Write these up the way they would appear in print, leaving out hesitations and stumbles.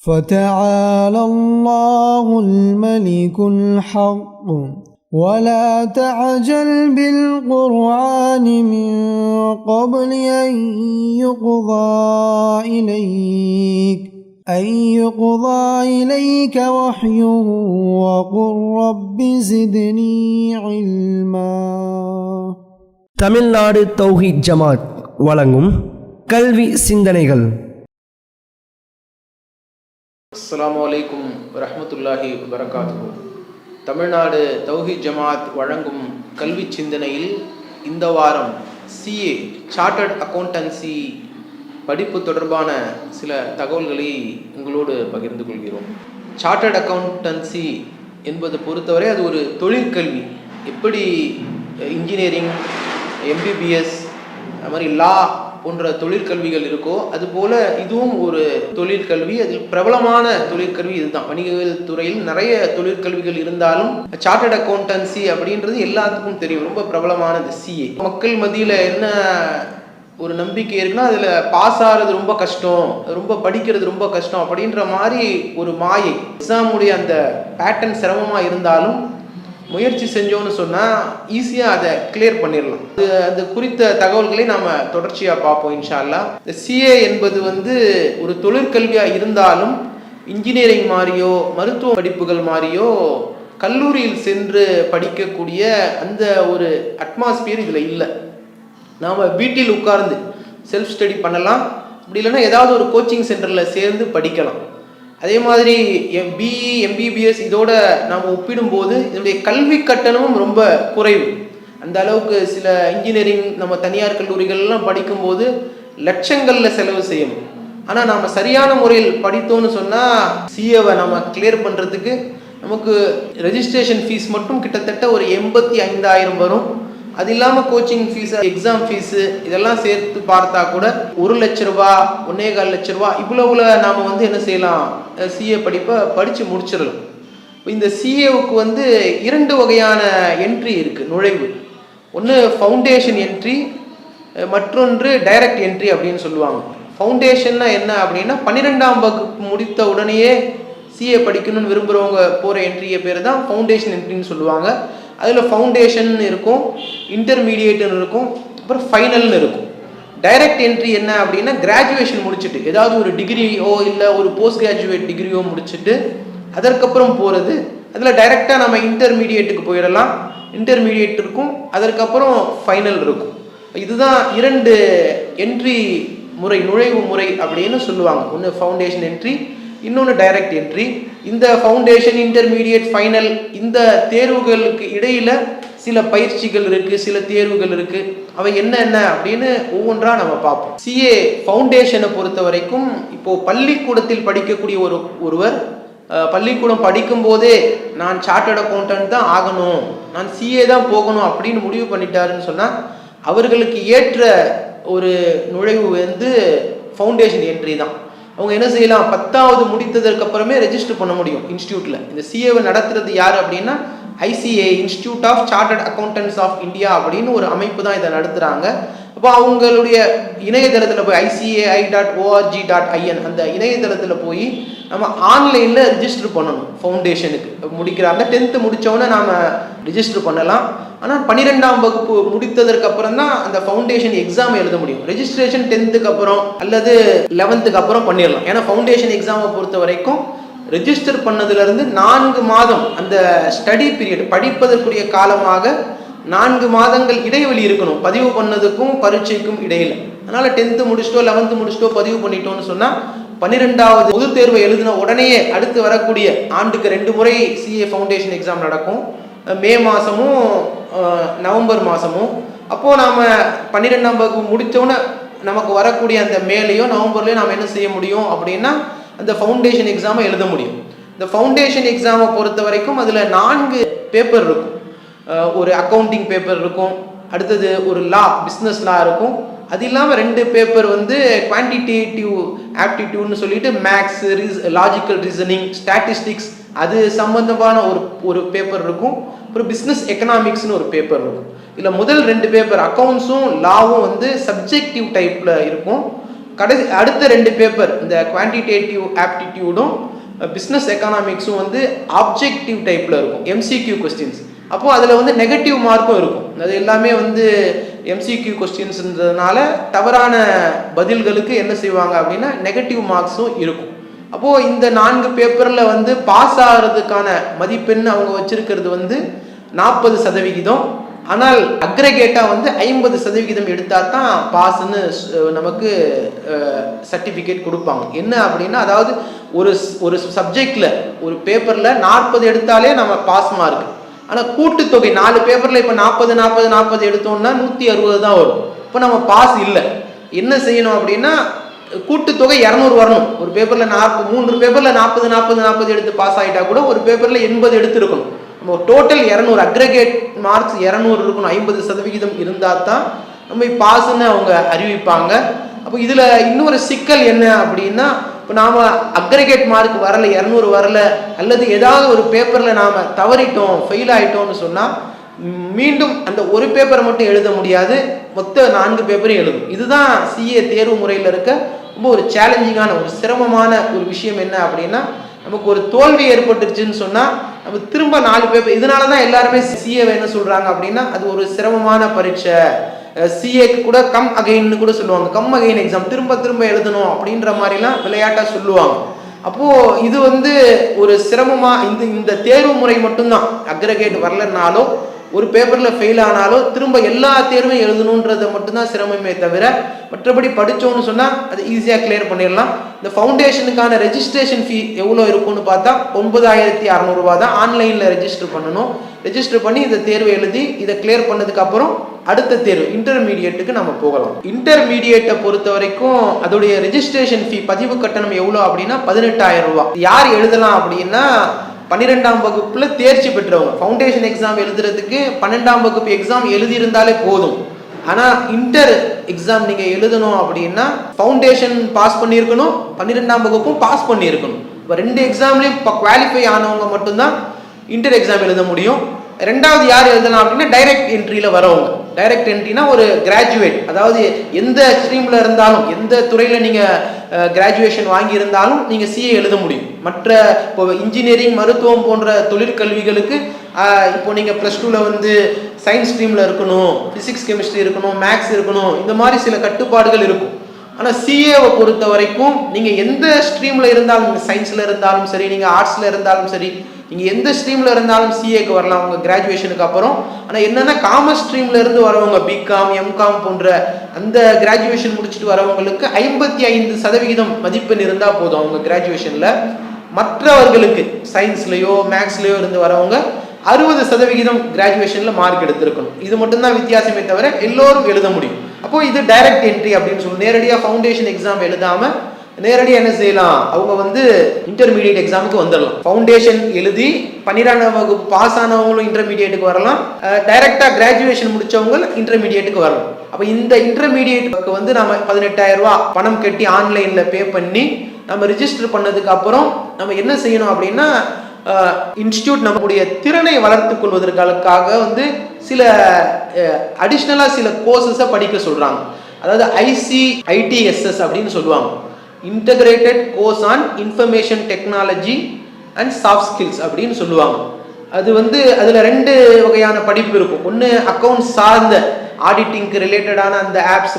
فتعالى الله الملك الحق ولا تعجل بالقرآن من قبل أن يقضى إليك وحيه وقل رب زدني علما. தமிழ்நாடு தௌஹீத் ஜமாத் வழங்கும் கல்வி சிந்தனைகள். அஸ்ஸலாமு அலைக்கும் வரஹ்மத்துல்லாஹி வபரகாத்துஹு. தமிழ்நாடு தௌஹீத் ஜமாத் வழங்கும் கல்வி சிந்தனையில் இந்த வாரம் சிஏ சார்ட்டர்ட் அக்கௌண்டன்சி படிப்பு தொடர்பான சில தகவல்களை உங்களோடு பகிர்ந்து கொள்கிறோம். சார்ட்டர்ட் அக்கௌண்டன்சி என்பது பொறுத்தவரை அது ஒரு தொழிற்கல்வி. எப்படி இன்ஜினியரிங், எம்பிபிஎஸ், அது மாதிரி லா போன்ற தொழிற்கல்விகள் இருக்கோ அதுபோல் இதுவும் ஒரு தொழிற்கல்வி. அதில் பிரபலமான தொழிற்கல்வி இதுதான். வணிகவியல் துறையில் நிறைய தொழிற்கல்விகள் இருந்தாலும் சார்ட்டர்ட் அக்கௌண்டன்சி அப்படின்றது எல்லாத்துக்கும் தெரியும், ரொம்ப பிரபலமானது. சிஏ மக்கள் மத்தியில் என்ன ஒரு நம்பிக்கை இருக்குன்னா அதில் பாஸ் ஆகிறது ரொம்ப கஷ்டம், ரொம்ப படிக்கிறது ரொம்ப கஷ்டம் அப்படின்ற மாதிரி ஒரு மாயை. எக்ஸாமுடைய அந்த பேட்டர்ன் சிரமமாக இருந்தாலும் முயற்சி செஞ்சோன்னு சொன்னால் ஈஸியாக அதை கிளியர் பண்ணிடலாம். அது குறித்த தகவல்களை நாம் தொடர்ச்சியாக பார்ப்போம் இன்ஷா அல்லாஹ். இந்த சிஏ என்பது ஒரு தொழிற்கல்வியாக இருந்தாலும் இன்ஜினியரிங் மாதிரியோ மருத்துவ படிப்புகள் மாதிரியோ கல்லூரியில் சென்று படிக்கக்கூடிய அந்த ஒரு அட்மாஸ்பியர் இதில் இல்லை. நாம் வீட்டில் உட்கார்ந்து செல்ஃப் ஸ்டடி பண்ணலாம், அப்படி இல்லைன்னா ஏதாவது ஒரு கோச்சிங் சென்டரில் சேர்ந்து படிக்கலாம். அதே மாதிரி பிஇ, எம்பிபிஎஸ் இதோட நாம் ஒப்பிடும்போது இதனுடைய கல்வி கட்டணமும் ரொம்ப குறைவு. அந்த அளவுக்கு சில இன்ஜினியரிங் நம்ம தனியார் கல்லூரிகள்லாம் படிக்கும்போது லட்சங்களில் செலவு செய்யணும். ஆனால் நாம் சரியான முறையில் படித்தோன்னு சொன்னால் சிஏவை நம்ம கிளியர் பண்ணுறதுக்கு நமக்கு ரெஜிஸ்ட்ரேஷன் ஃபீஸ் மட்டும் கிட்டத்தட்ட ஒரு 85,000 வரும். அது இல்லாமல் கோச்சிங் ஃபீஸு, எக்ஸாம் ஃபீஸு இதெல்லாம் சேர்த்து பார்த்தா கூட 1 லட்ச ரூபா, 1.25 லட்ச ரூபா இவ்வளவுல நாம் என்ன செய்யலாம், சிஏ படிப்பை படித்து முடிச்சிடலாம். இந்த சிஏவுக்கு 2 வகையான என்ட்ரி இருக்குது, நுழைவு. ஒன்று ஃபவுண்டேஷன் என்ட்ரி, மற்றொன்று டைரக்ட் என்ட்ரி அப்படின்னு சொல்லுவாங்க. ஃபவுண்டேஷன்னா என்ன அப்படின்னா 12ஆம் வகுப்பு முடித்த உடனேயே சிஏ படிக்கணும்னு விரும்புகிறவங்க போகிற என்ட்ரியை பேர் தான் ஃபவுண்டேஷன் என்ட்ரின்னு சொல்லுவாங்க. அதில் ஃபவுண்டேஷன் இருக்கும், இன்டர்மீடியேட்னு இருக்கும், அப்புறம் ஃபைனல்னு இருக்கும். டைரக்ட் என்ட்ரி என்ன அப்படின்னா கிராஜுவேஷன் முடிச்சுட்டு ஏதாவது ஒரு டிகிரியோ இல்லை ஒரு போஸ்ட் கிராஜுவேட் டிகிரியோ முடிச்சுட்டு அதற்கப்புறம் போகிறது. அதில் டைரெக்டாக நம்ம இன்டர்மீடியேட்டுக்கு போயிடலாம். இன்டர்மீடியேட் இருக்கும், அதற்கப்புறம் ஃபைனல் இருக்கும். இதுதான் 2 என்ட்ரி முறை, நுழைவு முறை அப்படின்னு சொல்லுவாங்க. ஒன்று ஃபவுண்டேஷன் என்ட்ரி, இன்னொன்று டைரக்ட் என்ட்ரி. இந்த ஃபவுண்டேஷன், இன்டர்மீடியேட், ஃபைனல் இந்த தேர்வுகளுக்கு இடையில் சில பயிற்சிகள் இருக்குது, சில தேர்வுகள் இருக்குது. அவை என்னென்ன அப்படின்னு ஒவ்வொன்றா நம்ம பார்ப்போம். சிஏ ஃபவுண்டேஷனை பொறுத்த வரைக்கும் இப்போது பள்ளிக்கூடத்தில் படிக்கக்கூடிய ஒருவர் பள்ளிக்கூடம் படிக்கும்போதே நான் சார்ட்டர்ட் அக்கௌண்டன்ட் தான் ஆகணும், நான் சிஏ தான் போகணும் அப்படின்னு முடிவு பண்ணிட்டாருன்னு சொன்னால் அவர்களுக்கு ஏற்ற ஒரு நுழைவு ஃபவுண்டேஷன் என்ட்ரி தான். அவங்க என்ன செய்யலாம், 10வது முடித்ததற்கு அப்புறமே ரெஜிஸ்டர் பண்ண முடியும் இன்ஸ்டியூட்டில். இந்த சிஏவை நடத்துறது யார் அப்படின்னா ICA, institute of chartered accountants of India அப்படின்னு ஒரு அமைப்பு தான் இதை நடத்துகிறாங்க. அப்போ அவங்களுடைய இணையதளத்தில் போய் ICAI.org.in அந்த இணையதளத்தில் போய் நம்ம ஆன்லைனில் ரிஜிஸ்டர் பண்ணணும். ஃபவுண்டேஷனுக்கு முடிக்கிறாங்க. 10th முடித்தவொன்னே நாம் ரிஜிஸ்டர் பண்ணலாம். ஆனால் 12ஆம் வகுப்பு முடித்ததற்கு அப்புறம் தான் அந்த ஃபவுண்டேஷன் எக்ஸாம் எழுத முடியும். ரெஜிஸ்ட்ரேஷன் 10th அப்புறம் அல்லது 11th அப்புறம் பண்ணிடலாம். ஏன்னா ஃபவுண்டேஷன் எக்ஸாமை பொறுத்த வரைக்கும் ரெஜிஸ்டர் பண்ணதுலேருந்து 4 மாதம் அந்த ஸ்டடி பீரியட், படிப்பதற்குரிய காலமாக 4 மாதங்கள் இடைவெளி இருக்கணும் பதிவு பண்ணதுக்கும் பரீட்சைக்கும் இடையில். அதனால் 10th முடிச்சிட்டோ 11th முடிச்சிட்டோ பதிவு பண்ணிட்டோன்னு சொன்னால் 12வது பொது தேர்வை எழுதின உடனேயே அடுத்து வரக்கூடிய ஆண்டுக்கு 2 முறை சிஏ ஃபவுண்டேஷன் எக்ஸாம் நடக்கும், மே மாதமும் நவம்பர் மாதமும். அப்போது நாம் 12ஆம் வகுப்பு முடித்தோன்னே நமக்கு வரக்கூடிய அந்த மேலேயோ நவம்பர்லேயோ நாம் என்ன செய்ய முடியும் அப்படின்னா அந்த ஃபவுண்டேஷன் எக்ஸாமை எழுத முடியும். இந்த ஃபவுண்டேஷன் எக்ஸாமை பொறுத்த வரைக்கும் அதில் 4 பேப்பர் இருக்கும். ஒரு அக்கௌண்டிங் பேப்பர் இருக்கும், அடுத்தது ஒரு லா, பிஸ்னஸ் லா இருக்கும். அது இல்லாமல் 2 பேப்பர் குவான்டிடேட்டிவ் ஆப்டிடியூட்னு சொல்லிட்டு மேக்ஸ், லாஜிக்கல் ரீசனிங், ஸ்டாட்டிஸ்டிக்ஸ் அது சம்பந்தமான ஒரு பேப்பர் இருக்கும். அப்புறம் பிஸ்னஸ் எக்கனாமிக்ஸ்னு ஒரு பேப்பர் இருக்கும். இதில் முதல் 2 பேப்பர் அக்கௌண்ட்ஸும் லாவும் சப்ஜெக்டிவ் டைப்பில் இருக்கும். அடுத்த 2 பேப்பர் இந்த குவான்டிடேட்டிவ் ஆப்டிடியூடும் பிஸ்னஸ் எக்கனாமிக்ஸும் வந்து ஆப்ஜெக்டிவ் டைப்பில் இருக்கும், எம்சிக்யூ கொஸ்டின்ஸ். அப்போது அதில் வந்து நெகட்டிவ் மார்க்கும் இருக்கும். அது எல்லாமே வந்து எம்சிக்யூ கொஸ்டின்ஸ்ன்றதுனால தவறான பதில்களுக்கு என்ன செய்வாங்க அப்படின்னா நெகட்டிவ் மார்க்ஸும் இருக்கும். அப்போது இந்த 4 பேப்பரில் வந்து பாஸ் ஆகிறதுக்கான மதிப்பெண் அவங்க வச்சிருக்கிறது வந்து 40%. ஆனால் அக்ரகேட்டாக வந்து 50% எடுத்தால் தான் பாஸ்ன்னு நமக்கு சர்டிஃபிகேட் கொடுப்பாங்க. என்ன அப்படின்னா, அதாவது ஒரு சப்ஜெக்டில் ஒரு பேப்பரில் 40 எடுத்தாலே நம்ம பாஸ் மார்க். ஆனால் கூட்டுத்தொகை 4 பேப்பரில் இப்போ 40 எடுத்தோம்னா 160 தான் வரும். இப்போ நம்ம பாஸ் இல்லை. என்ன செய்யணும் அப்படின்னா கூட்டுத்தொகை 200 வரணும். ஒரு பேப்பரில் 3 பேப்பரில் 40 எடுத்து பாஸ் ஆகிட்டா கூட ஒரு பேப்பரில் 80 எடுத்துருக்கணும். நம்ம டோட்டல் 200 அக்ரகேட் மார்க்ஸ் 200 இருக்கணும். 50% இருந்தால் தான் நம்ம பாஸ்ன்னு அவங்க அறிவிப்பாங்க. அப்போ இதில் இன்னொரு சிக்கல் என்ன அப்படின்னா, இப்போ நாம் அக்ரகேட் மார்க் வரல, 200 வரல, அல்லது ஏதாவது ஒரு பேப்பரில் நாம் தவறிட்டோம், ஃபெயில் ஆகிட்டோம்னு சொன்னால் மீண்டும் அந்த ஒரு பேப்பரை மட்டும் எழுத முடியாது, மொத்த 4 பேப்பரையும் எழுதும். இதுதான் சிஏ தேர்வு முறையில் இருக்க ரொம்ப ஒரு சேலஞ்சிங்கான ஒரு சிரமமான ஒரு விஷயம். என்ன அப்படின்னா, நமக்கு ஒரு தோல்வி ஏற்பட்டுருச்சுன்னு சொன்னால் நம்ம திரும்ப 4 பேப்பர். இதனால தான் எல்லாருமே சிஏ என்ன சொல்கிறாங்க அப்படின்னா, அது ஒரு சிரமமான பரீட்சை. சிஏக்கு கூட கம் அகைன்னு கூட சொல்லுவாங்க, கம் அகைன் எக்ஸாம், திரும்ப எழுதணும் அப்படின்ற மாதிரிலாம் விளையாட்டாக சொல்லுவாங்க. அப்போது இது வந்து ஒரு சிரமமாக இந்த தேர்வு முறை மட்டும்தான். அக்ரகேட் வரலனாலோ ஒரு பேப்பரில் ஃபெயில் ஆனாலோ திரும்ப எல்லா தேர்வும் எழுதணுன்றதை மட்டும்தான் சிரமமே தவிர, மற்றபடி படித்தோன்னு சொன்னால் அது ஈஸியாக கிளியர் பண்ணிடலாம். இந்த ஃபவுண்டேஷனுக்கான ரெஜிஸ்ட்ரேஷன் ஃபீ எவ்வளோ இருக்கும்னு பார்த்தா 9600 ரூபா தான். ஆன்லைனில் ரெஜிஸ்டர் பண்ணணும். ரெஜிஸ்டர் பண்ணி இந்த தேர்வை எழுதி இதை கிளியர் பண்ணதுக்கப்புறம் அடுத்த தேர்வு இன்டர்மீடியேட்டுக்கு நம்ம போகலாம். இன்டர்மீடியேட்டை பொறுத்த வரைக்கும் அதோடைய ரெஜிஸ்ட்ரேஷன் ஃபீ பதிவு கட்டணம் எவ்வளோ அப்படின்னா 18000 ரூபா. யார் எழுதலாம் அப்படின்னா 12ஆம் வகுப்புல தேர்ச்சி பெற்றவங்க. ஃபவுண்டேஷன் எக்ஸாம் எழுதுறதுக்கு 12ஆம் வகுப்பு எக்ஸாம் எழுதியிருந்தாலே போதும். ஆனால் இன்டர் எக்ஸாம் நீங்கள் எழுதணும் அப்படின்னா ஃபவுண்டேஷன் பாஸ் பண்ணியிருக்கணும், 12ஆம் வகுப்பும் பாஸ் பண்ணியிருக்கணும். இப்போ 2 எக்ஸாம்லேயும் இப்போ குவாலிஃபை ஆனவங்க மட்டும்தான் இன்டர் எக்ஸாம் எழுத முடியும். ரெண்டாவது யார் எழுதலாம் அப்படின்னா டைரக்ட் என்ட்ரியில் வரவங்க. டைரக்ட் என்ட்ரினா ஒரு கிராஜுவேட், அதாவது எந்த ஸ்ட்ரீமில் இருந்தாலும், எந்த துறையில் நீங்கள் கிராஜுவேஷன் வாங்கியிருந்தாலும் நீங்கள் சிஏ எழுத முடியும். மற்ற இப்போ இன்ஜினியரிங், மருத்துவம் போன்ற தொழிற்கல்விகளுக்கு இப்போ நீங்கள் ப்ளஸ் 2ல் வந்து சயின்ஸ் ஸ்ட்ரீமில் இருக்கணும், ஃபிசிக்ஸ் கெமிஸ்ட்ரி இருக்கணும், மேக்ஸ் இருக்கணும், இந்த மாதிரி சில கட்டுப்பாடுகள் இருக்கும். ஆனால் சிஏவை பொறுத்த வரைக்கும் நீங்கள் எந்த ஸ்ட்ரீமில் இருந்தாலும், நீங்கள் சயின்ஸில் இருந்தாலும் சரி, நீங்கள் ஆர்ட்ஸில் இருந்தாலும் சரி, நீங்கள் எந்த ஸ்ட்ரீமில் இருந்தாலும் சிஏக்கு வரலாம் உங்கள் கிராஜுவேஷனுக்கு அப்புறம். ஆனால் என்னென்னா காமர்ஸ் ஸ்ட்ரீமில் இருந்து வரவங்க, பிகாம், எம்காம் போன்ற அந்த கிராஜுவேஷன் முடிச்சுட்டு வரவங்களுக்கு 55% மதிப்பெண் இருந்தால் போதும் அவங்க கிராஜுவேஷனில். மற்றவர்களுக்கு சயின்ஸ்லேயோ மேக்ஸ்லேயோ இருந்து வரவங்க 60% கிராஜுவேஷனில் மார்க் எடுத்திருக்கணும். இது மட்டும்தான் வித்தியாசமே தவிர எல்லோரும் எழுத முடியும். அப்போது இது டைரக்ட் என்ட்ரி அப்படின்னு சொல்லி நேரடியாக ஃபவுண்டேஷன் எக்ஸாம் எழுதாமல் நேரடியாக என்ன செய்யலாம், அவங்க வந்து இன்டர்மீடியட் எக்ஸாமுக்கு வந்துடலாம். ஃபவுண்டேஷன் எழுதி 12ஆம் வகுப்பு பாஸ் ஆனவங்களும் இன்டர்மீடியேட்டுக்கு வரலாம், டைரக்டாக கிராஜுவேஷன் முடித்தவங்க இன்டர்மீடியேட்டுக்கு வரலாம். அப்போ இந்த இன்டர்மீடியேட்டுக்கு வந்து நம்ம 18000 ரூபா பணம் கட்டி ஆன்லைனில் பே பண்ணி நம்ம ரிஜிஸ்டர் பண்ணதுக்கு அப்புறம் நம்ம என்ன செய்யணும் அப்படின்னா, இன்ஸ்டியூட் நம்முடைய திறனை வளர்த்துக் கொள்வதற்காக வந்து சில அடிஷ்னலாக சில கோர்சஸை படிக்க சொல்கிறாங்க. அதாவது ICITSS அப்படின்னு சொல்லுவாங்க, integrated course on information technology and soft skills அப்படின்னு சொல்லுவாங்க. அது வந்து அதில் 2 வகையான படிப்பு இருக்கும். ஒன்று அக்கௌண்ட் சார்ந்த ஆடிட்டிங்க்கு ரிலேட்டடான அந்த ஆப்ஸ்,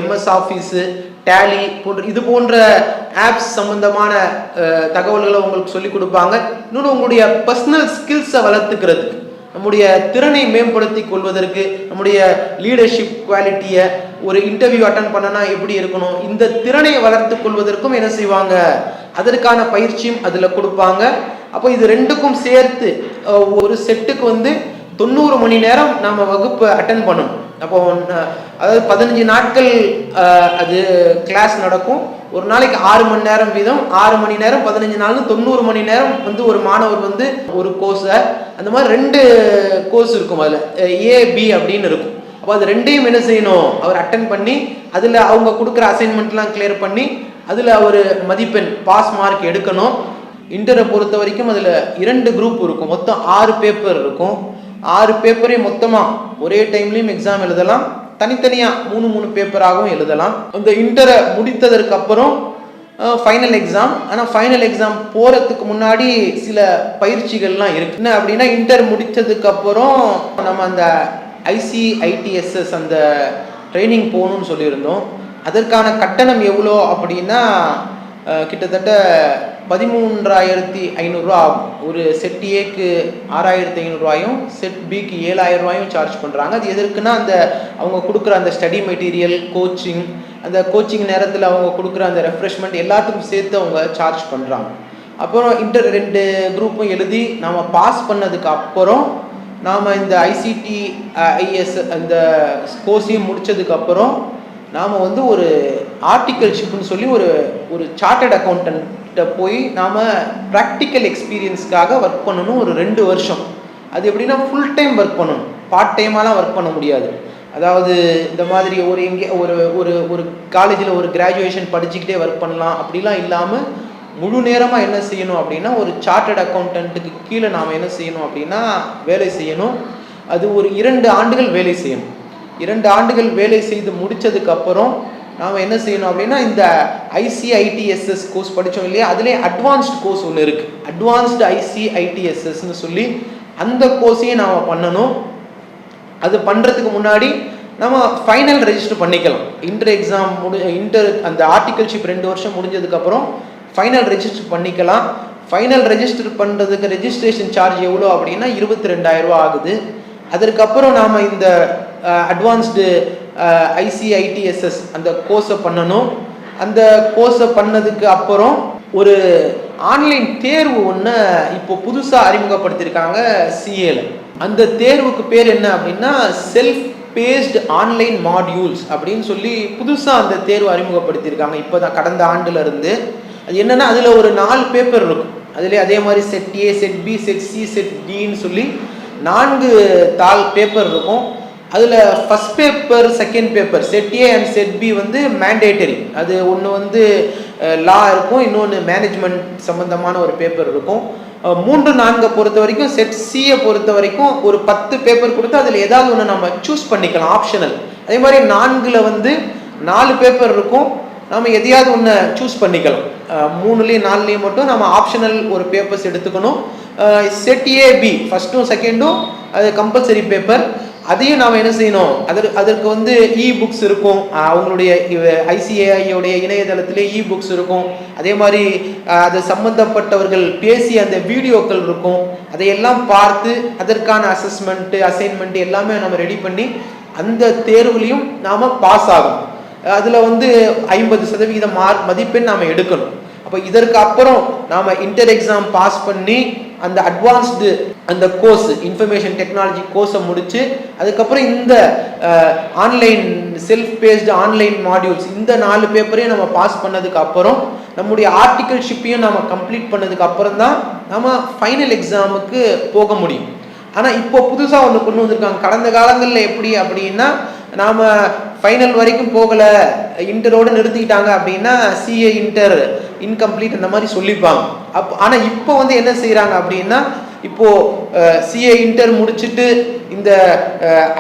MS ஆஃபீஸு, டேலி போன்ற இது போன்ற ஆப்ஸ் சம்பந்தமான தகவல்களை உங்களுக்கு சொல்லிக் கொடுப்பாங்க. இன்னொன்று உங்களுடைய பர்சனல் ஸ்கில்ஸை வளர்த்துக்கிறதுக்கு, நம்முடைய திறனை மேம்படுத்தி கொள்வதற்கு, நம்முடைய லீடர்ஷிப் குவாலிட்டியை, ஒரு இன்டர்வியூ அட்டன் பண்ணனா எப்படி இருக்கணும், இந்த திறனை வளர்த்து கொள்வதற்கும் என்ன செய்வாங்க, அதற்கான பயிற்சியும் அதில் கொடுப்பாங்க. அப்போ இது 2க்கும் சேர்த்து ஒரு செட்டுக்கு வந்து 90 மணி நேரம் நாம் வகுப்பு அட்டன் பண்ணணும். அப்போ அதாவது 15 நாட்கள் அது கிளாஸ் நடக்கும். ஒரு நாளைக்கு 6 மணி நேரம் வீதம், 6 மணி நேரம் 15 நாள்னு 90 மணி நேரம் வந்து ஒரு மாணவர் வந்து ஒரு கோர்ஸை, அந்த மாதிரி 2 கோர்ஸ் இருக்கும். அதில் AB அப்படின்னு இருக்கும். அப்போ அது 2யும் என்ன செய்யணும், அவர் அட்டன் பண்ணி அதில் அவங்க கொடுக்குற அசைன்மெண்ட்லாம் கிளியர் பண்ணி அதில் ஒரு மதிப்பெண் பாஸ் மார்க் எடுக்கணும். இன்டரை பொறுத்த வரைக்கும் அதில் 2 குரூப் இருக்கும், மொத்தம் 6 பேப்பர் இருக்கும். 6 பேப்பரையும் மொத்தமாக ஒரே டைம்லேயும் எக்ஸாம் எழுதலாம், தனித்தனியாக 3 பேப்பராகவும் எழுதலாம். இந்த இன்டரை முடித்ததற்கு அப்புறம் ஃபைனல் எக்ஸாம். ஆனால் ஃபைனல் எக்ஸாம் போகிறதுக்கு முன்னாடி சில பயிற்சிகள்லாம் இருக்கு. என்ன அப்படின்னா, இன்டர் முடித்ததுக்கப்புறம் நம்ம அந்த ICITSS அந்த ட்ரைனிங் போகணும்னு சொல்லியிருந்தோம். அதற்கான கட்டணம் எவ்வளோ அப்படின்னா கிட்டத்தட்ட 13,500 ஆகும். ஒரு செட் ஏக்கு 6,500 செட் பிக்கு 7,000 சார்ஜ் பண்ணுறாங்க. அது எதற்குன்னா, அந்த அவங்க கொடுக்குற அந்த ஸ்டடி மெட்டீரியல், கோச்சிங், அந்த கோச்சிங் நேரத்தில் அவங்க கொடுக்குற அந்த ரெஃப்ரெஷ்மெண்ட் எல்லாத்துக்கும் சேர்த்து அவங்க சார்ஜ் பண்ணுறாங்க. அப்புறம் இன்டர் 2 குரூப்பும் எழுதி நாம் பாஸ் பண்ணதுக்கு அப்புறம் நாம் இந்த ICTIS அந்த கோர்ஸையும் முடித்ததுக்கப்புறம் நாம் வந்து ஒரு ஆர்டிகல்ஷிப்னு சொல்லி ஒரு சார்ட்டர்ட் அக்கௌண்டன்ட்ட போய் நாம் ப்ராக்டிக்கல் எக்ஸ்பீரியன்ஸ்க்காக ஒர்க் பண்ணணும். ஒரு 2 வருஷம். அது எப்படின்னா, ஃபுல் டைம் ஒர்க் பண்ணணும், பார்ட் டைமாலாம் ஒர்க் பண்ண முடியாது. அதாவது இந்த மாதிரி ஒரு காலேஜில் ஒரு கிராஜுவேஷன் படிச்சுக்கிட்டே ஒர்க் பண்ணலாம் அப்படிலாம் இல்லாமல் முழு நேரமாக என்ன செய்யணும் அப்படின்னா, ஒரு சார்ட்டர்ட் அக்கௌண்டன்ட்டுக்கு கீழே நாம் என்ன செய்யணும் அப்படின்னா வேலை செய்யணும். அது ஒரு 2 ஆண்டுகள் வேலை செய்யணும். 2 ஆண்டுகள் வேலை செய்து முடித்ததுக்கப்புறம் நாம் என்ன செய்யணும் அப்படின்னா, இந்த ICITSS கோர்ஸ் படித்தோம் இல்லையா, அதிலே அட்வான்ஸ்டு கோர்ஸ் ஒன்று இருக்குது. அட்வான்ஸ்டு ICITSSன்னு சொல்லி அந்த கோர்ஸையும் நாம் பண்ணணும். அது பண்ணுறதுக்கு முன்னாடி நம்ம ஃபைனல் ரெஜிஸ்டர் பண்ணிக்கலாம். இன்டர் அந்த ஆர்டிகல்ஷிப் 2 வருஷம் முடிஞ்சதுக்கப்புறம் ஃபைனல் ரெஜிஸ்டர் பண்ணிக்கலாம். ஃபைனல் ரெஜிஸ்டர் பண்ணுறதுக்கு ரெஜிஸ்ட்ரேஷன் சார்ஜ் எவ்வளோ அப்படின்னா 22,000 ஆகுது. அதற்கப்புறம் நாம் இந்த அட்வான்ஸ்டு ICITSS அந்த கோர்ஸை பண்ணணும். அந்த கோர்ஸை பண்ணதுக்கு அப்புறம் ஒரு ஆன்லைன் தேர்வு ஒன்று இப்போ புதுசாக அறிமுகப்படுத்தியிருக்காங்க CAல. அந்த தேர்வுக்கு பேர் என்ன அப்படின்னா, செல்ஃப் பேஸ்டு ஆன்லைன் மாடியூல்ஸ் அப்படின்னு சொல்லி புதுசாக அந்த தேர்வு அறிமுகப்படுத்தியிருக்காங்க இப்போ தான், கடந்த ஆண்டுல இருந்து. அது என்னென்னா, அதில் ஒரு 4 பேப்பர் இருக்கும். அதிலே அதே மாதிரி set A, set B, set C, set Dன்னு சொல்லி 4 தாள் பேப்பர் இருக்கும். அதில் first paper, second paper, set A and set B வந்து மேண்டேட்டரி. அது ஒன்று வந்து லா இருக்கும், இன்னொன்று மேனேஜ்மெண்ட் சம்மந்தமான ஒரு பேப்பர் இருக்கும். 3, 4 பொறுத்த வரைக்கும், செட் Cயை பொறுத்த வரைக்கும் ஒரு 10 பேப்பர் கொடுத்து அதில் ஏதாவது ஒன்று நம்ம சூஸ் பண்ணிக்கலாம், ஆப்ஷனல். அதே மாதிரி 4ல் வந்து 4 பேப்பர் இருக்கும், நம்ம எதையாவது ஒன்று சூஸ் பண்ணிக்கலாம். 3லேயும் 4லேயும் மட்டும் நம்ம ஆப்ஷனல் ஒரு பேப்பர்ஸ் எடுத்துக்கணும். செட் A, B ஃபஸ்ட்டும் செகண்டும் அது கம்பல்சரி பேப்பர். அதையும் நாம் என்ன செய்யணும், அதற்கு வந்து புக்ஸ் இருக்கும். அவங்களுடைய ICAIயோடைய இணையதளத்திலே புக்ஸ் இருக்கும். அதே மாதிரி அது சம்பந்தப்பட்டவர்கள் பேசிய அந்த வீடியோக்கள் இருக்கும். அதையெல்லாம் பார்த்து அதற்கான அசைன்மெண்ட் எல்லாமே நம்ம ரெடி பண்ணி அந்த தேர்வுலையும் நாம் பாஸ் ஆகும். அதில் வந்து 50% மதிப்பெண் நாம் எடுக்கணும். அப்போ இதற்கு அப்புறம் நாம் இன்டர் எக்ஸாம் பாஸ் பண்ணி அந்த அட்வான்ஸ்டு அந்த கோர்ஸ், இன்ஃபர்மேஷன் டெக்னாலஜி கோர்ஸை முடித்து அதுக்கப்புறம் இந்த online self based online modules இந்த 4 பேப்பரையும் நம்ம பாஸ் பண்ணதுக்கு அப்புறம் நம்முடைய ஆர்டிகல்ஷிப்பையும் நம்ம கம்ப்ளீட் பண்ணதுக்கு அப்புறம் தான் நம்ம ஃபைனல் எக்ஸாமுக்கு போக முடியும். ஆனால் இப்போ புதுசாக ஒன்று கொண்டு வந்திருக்காங்க. கடந்த காலங்களில் எப்படி அப்படின்னா, நாம் ஃபைனல் வரைக்கும் போகலை, இன்டரோடு நிறுத்திக்கிட்டாங்க அப்படின்னா CA இன்டர் இன்கம்ப்ளீட் அந்த மாதிரி சொல்லிப்பாங்க. ஆனால் இப்போ வந்து என்ன செய்கிறாங்க அப்படின்னா, இப்போது CA இன்டர் முடிச்சுட்டு இந்த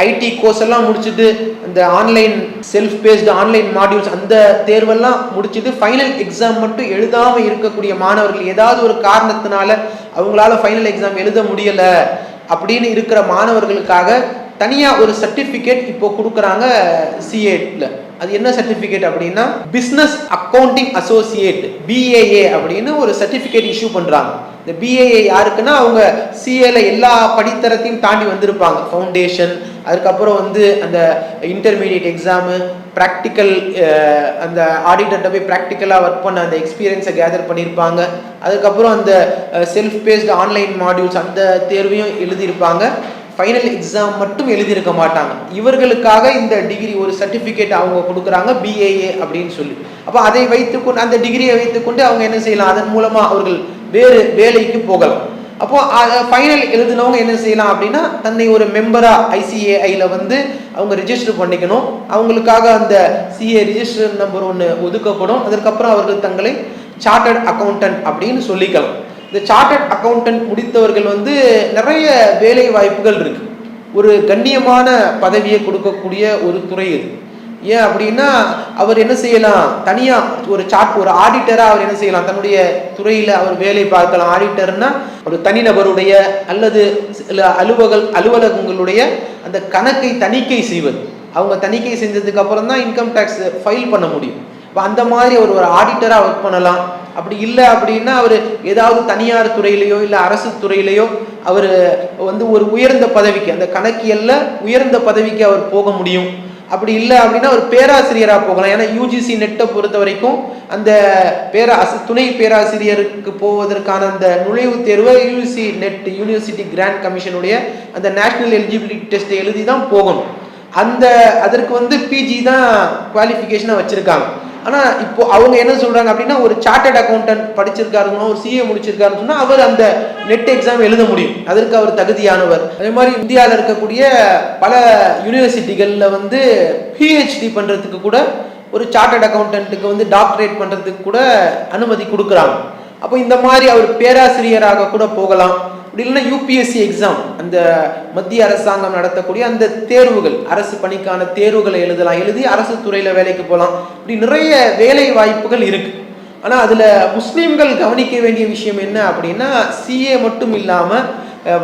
IT கோர்ஸ் எல்லாம் முடிச்சுட்டு இந்த online self based online modules அந்த தேர்வெல்லாம் முடிச்சுட்டு ஃபைனல் எக்ஸாம் மட்டும் எழுதாமல் இருக்கக்கூடிய மாணவர்கள், ஏதாவது ஒரு காரணத்தினால அவங்களால ஃபைனல் எக்ஸாம் எழுத முடியலை அப்படின்னு இருக்கிற மாணவர்களுக்காக தனியாக ஒரு சர்டிஃபிகேட் இப்போ கொடுக்குறாங்க CAல. அது என்ன சர்டிஃபிகேட் அப்படின்னா, பிஸ்னஸ் அக்கௌண்டிங் அசோசியேட் BAA அப்படின்னு ஒரு சர்டிஃபிகேட் இஷ்யூ பண்ணுறாங்க. இந்த BAA யாருக்குன்னா, அவங்க CAல எல்லா படித்தரத்தையும் தாண்டி வந்திருப்பாங்க. ஃபவுண்டேஷன், அதுக்கப்புறம் வந்து அந்த இன்டர்மீடியட் எக்ஸாமு, ப்ராக்டிக்கல், அந்த ஆடிட்டர்கிட்ட போய் ப்ராக்டிக்கலாக ஒர்க் பண்ண அந்த எக்ஸ்பீரியன்ஸை கேதர் பண்ணியிருப்பாங்க. அதுக்கப்புறம் அந்த செல்ஃப் பேஸ்டு ஆன்லைன் மாடியூல்ஸ் அந்த தேர்வையும் எழுதியிருப்பாங்க. ஃபைனல் எக்ஸாம் மட்டும் எழுதியிருக்க மாட்டாங்க. இவர்களுக்காக இந்த டிகிரி ஒரு சர்டிஃபிகேட் அவங்க கொடுக்குறாங்க, BAA அப்படின்னு சொல்லி. அப்போ அதை வைத்துக்கொண்டு, அந்த டிகிரியை வைத்துக்கொண்டு அவங்க என்ன செய்யலாம், அதன் மூலமாக அவர்கள் வேறு வேலைக்கு போகலாம். அப்போது ஃபைனல் எழுதினவங்க என்ன செய்யலாம் அப்படின்னா, தன்னை ஒரு மெம்பராக ICAIல வந்து அவங்க ரிஜிஸ்டர் பண்ணிக்கணும். அவங்களுக்காக அந்த CA ரிஜிஸ்டர் நம்பர் ஒன்று ஒதுக்கப்படும். அதற்கப்புறம் அவர்கள் தங்களை சார்ட்டர்ட் அக்கௌண்டன்ட் அப்படின்னு சொல்லிக்கலாம். இந்த சார்ட்டர்ட் அக்கௌண்டன்ட் முடித்தவர்கள் வந்து நிறைய வேலை வாய்ப்புகள் இருக்குது. ஒரு கண்ணியமான பதவியை கொடுக்கக்கூடிய ஒரு துறை இது. ஏன் அப்படின்னா அவர் என்ன செய்யலாம், தனியாக ஒரு ஆடிட்டராக அவர் என்ன செய்யலாம், தன்னுடைய துறையில் அவர் வேலை பார்க்கலாம். ஆடிட்டர்னா ஒரு தனிநபருடைய அல்லது அலுவலகங்களுடைய அந்த கணக்கை தணிக்கை செய்வது. அவங்க தணிக்கை செஞ்சதுக்கு அப்புறம் தான் இன்கம் டேக்ஸ் ஃபைல் பண்ண முடியும். இப்போ அந்த மாதிரி ஒரு ஆடிட்டராக ஒர்க் பண்ணலாம். அப்படி இல்லை அப்படின்னா அவர் ஏதாவது தனியார் துறையிலையோ இல்லை அரசு துறையிலையோ அவர் ஒரு உயர்ந்த பதவிக்கு, அந்த கணக்கியல்ல உயர்ந்த பதவிக்கு அவர் போக முடியும். அப்படி இல்லை அப்படின்னா ஒரு பேராசிரியராக போகலாம். ஏன்னா யூஜிசி நெட்டை பொறுத்த வரைக்கும் அந்த துணை பேராசிரியருக்கு போவதற்கான அந்த நுழைவுத் தேர்வை யூஜிசி நெட், யூனிவர்சிட்டி கிராண்ட் கமிஷனுடைய அந்த நேஷனல் எலிஜிபிலிட்டி டெஸ்ட்டை எழுதி தான் போகணும். அதற்கு பிஜி தான் குவாலிஃபிகேஷனாக வச்சுருக்காங்க. ஆனால் இப்போ அவங்க என்ன சொல்கிறாங்க அப்படின்னா ஒரு சார்ட்டர்ட் அக்கௌண்டன்ட் படிச்சிருக்காருன்னா, ஒரு சிஏ முடிச்சிருக்காருன்னு சொன்னால் அவர் அந்த நெட் எக்ஸாம் எழுத முடியும், அதற்கு அவர் தகுதியானவர். அதே மாதிரி இந்தியாவில் இருக்கக்கூடிய பல யூனிவர்சிட்டிகளில் பிஹெச்டி பண்ணுறதுக்கு கூட ஒரு சார்ட்டர்ட் அக்கௌண்டன்ட்டுக்கு டாக்டரேட் பண்ணுறதுக்கு கூட அனுமதி கொடுக்குறாங்க. அப்போ இந்த மாதிரி அவர் பேராசிரியராக கூட போகலாம். அப்படி இல்லைன்னா யூபிஎஸ்சி எக்ஸாம், அந்த மத்திய அரசாங்கம் நடத்தக்கூடிய அந்த தேர்வுகள், அரசு பணிக்கான தேர்வுகளை எழுதி அரசு துறையில் வேலைக்கு போகலாம். இப்படி நிறைய வேலை வாய்ப்புகள் இருக்கு. ஆனால் அதில் முஸ்லீம்கள் கவனிக்க வேண்டிய விஷயம் என்ன அப்படின்னா, சிஏ மட்டும் இல்லாமல்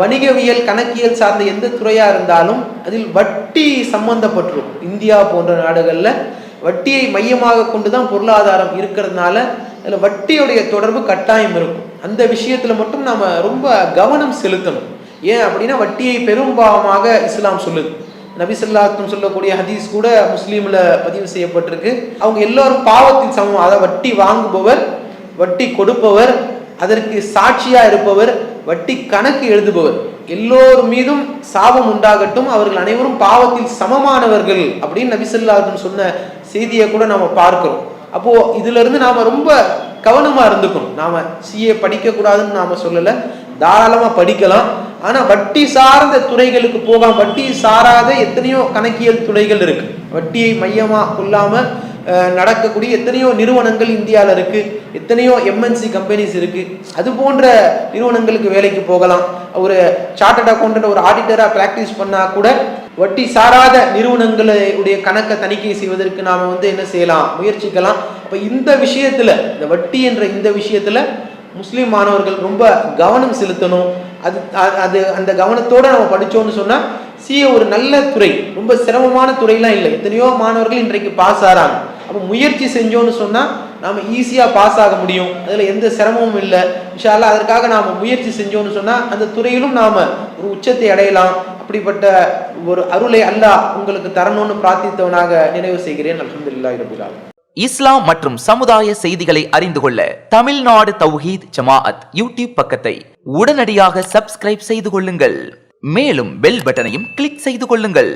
வணிகவியல் கணக்கியல் சார்ந்த எந்த துறையாக இருந்தாலும் அதில் வட்டி சம்பந்தப்பட்டிருக்கும். இந்தியா போன்ற நாடுகளில் வட்டியை மையமாக கொண்டு தான் பொருளாதாரம் இருக்கிறதுனால அதில் வட்டியுடைய தொடர்பு கட்டாயம் இருக்கும். அந்த விஷயத்தில் மட்டும் நாம் ரொம்ப கவனம் செலுத்தணும். ஏன் அப்படின்னா வட்டியை பெரும்பாவமாக இஸ்லாம் சொல்லுது. நபி ஸல்லல்லாஹு அலைஹி வஸல்லம் சொல்லக்கூடிய ஹதீஸ் கூட முஸ்லீமில் பதிவு செய்யப்பட்டிருக்கு. அவங்க எல்லோரும் பாவத்தின் சமம். அதை வட்டி வாங்குபவர், வட்டி கொடுப்பவர், அதற்கு சாட்சியாக இருப்பவர், வட்டி கணக்கு எழுதுபவர், எல்லோர் மீதும் சாபம் உண்டாகட்டும், அவர்கள் அனைவரும் பாவத்தில் சமமானவர்கள் அப்படின்னு நபி ஸல்லல்லாஹு அலைஹி வஸல்லம் சொன்ன செய்தியை கூட நாம் பார்க்கிறோம். அப்போ இதுல இருந்து நாம ரொம்ப கவனமா இருந்துக்கணும். நாம சிஏ படிக்க கூடாதுன்னு நாம சொல்லல, தாராளமா படிக்கலாம். ஆனா வட்டி சார்ந்த துறைகளுக்கு போகாம, வட்டி சாராத எத்தனையோ கணக்கியல் துறைகள் இருக்கு. வட்டியை மையமா கொள்ளாம நடக்கக்கூடிய எத்தனையோ நிறுவனங்கள் இந்தியாவில் இருக்கு, எத்தனையோ எம்என்சி கம்பெனிஸ் இருக்கு. அது போன்ற நிறுவனங்களுக்கு வேலைக்கு போகலாம். ஒரு சார்ட்டர்ட் அக்கௌண்டன்ட், ஒரு ஆடிட்டரா பிராக்டிஸ் பண்ணா கூட வட்டி சாராத நிறுவனங்களுடைய கணக்கை தணிக்கை செய்வதற்கு நாம என்ன செய்யலாம், முயற்சிக்கலாம். அப்ப இந்த விஷயத்துல, இந்த வட்டி என்ற இந்த விஷயத்துல முஸ்லீம் மாணவர்கள் ரொம்ப கவனம் செலுத்தணும். அந்த கவனத்தோட நம்ம படிச்சோம்னு சொன்னா சிஏ ஒரு நல்ல துறை, ரொம்ப சிரமமான துறையெல்லாம் இல்லை. எத்தனையோ மாணவர்கள் இன்றைக்கு பாஸ் ஆகிறாங்க. அப்போ முயற்சி செஞ்சோன்னு சொன்னா நாம ஈஸியா பாஸ் ஆக முடியும். அதுல எந்த சிரமமும் இல்லை. இன்ஷா அல்லாஹ் அதற்காக நாம முயற்சி செஞ்சோன்னு சொன்னா அந்த துறையிலும் நாம ஒரு உச்சத்தை அடையலாம். அப்படிப்பட்ட ஒரு அருளை அல்லாஹ் உங்களுக்கு தரணும்னு பிரார்த்தித்தவனாக நிறைவு செய்கிறேன். அல்ஹம்துலில்லாஹி ரப்பில் ஆலமீன். இஸ்லாம் மற்றும் சமுதாய செய்திகளை அறிந்து கொள்ள தமிழ்நாடு தௌஹீத் ஜமாஅத் யூடியூப் பக்கத்தை உடனடியாக சப்ஸ்கிரைப் செய்து கொள்ளுங்கள். மேலும் பெல் பட்டனையும் கிளிக் செய்து கொள்ளுங்கள்.